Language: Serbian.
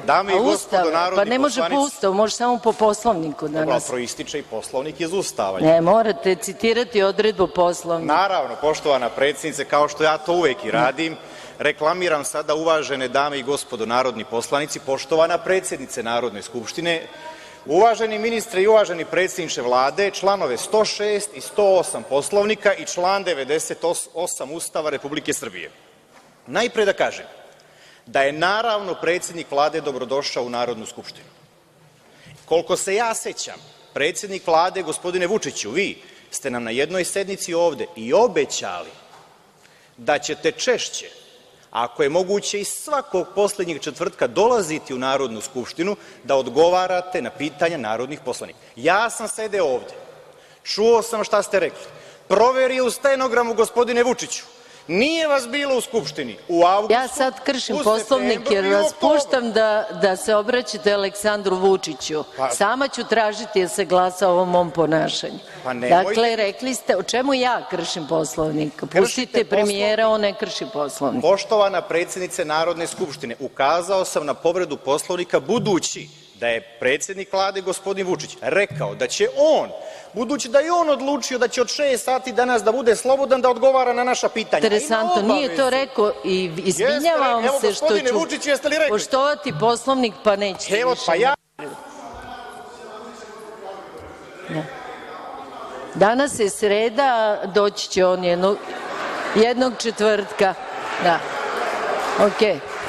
Dame i gospodo narodni Pa ne može po poslanici, Ustavu, može samo po Poslovniku dobro, danas. proističe i Poslovnik iz Ustava. Ne, morate citirati odredbu Poslovnika. Naravno, poštovana predsednice, kao što ja to uvek i radim, reklamiram sada, uvažene dame i gospodo narodni poslanici, poštovana predsednice Narodne skupštine, uvaženi ministre i uvaženi predsedniče Vlade, članove 106. i 108. Poslovnika i član 98. Ustava Republike Srbije. Najpre da kažem da je naravno predsednik Vlade dobrodošao u Narodnu skupštinu. Koliko se ja sećam, predsednik Vlade, gospodine Vučiću, vi ste nam na jednoj sednici ovde i obećali da ćete češće, ako je moguće i svakog poslednjeg četvrtka, dolaziti u Narodnu skupštinu da odgovarate na pitanja narodnih poslanika. Ja sam sedeo ovde, čuo sam šta ste rekli, proverio u stenogramu, gospodine Vučiću, nije vas bilo u Skupštini u avgustu. Ja sad kršim Poslovnik jer vas puštam da se obraćate Aleksandru Vučiću. Sama ću tražiti da se glasa o ovom mom ponašanju. Dakle, rekli ste, o čemu ja kršim Poslovnik? Pustite premijera, on ne krši Poslovnik. Poštovana predsednice Narodne skupštine, ukazao sam na povredu Poslovnika budući da je predsednik Vlade, gospodin Vučić, rekao da će on, budući da je on odlučio da će od 6 sati danas da bude slobodan da odgovara na naša pitanja. Interesantno, nije to rekao i izvinjavam se što ću poštovati Poslovnik, pa nećete više. Danas je sreda, doći će on jednog četvrtka. Da, okej.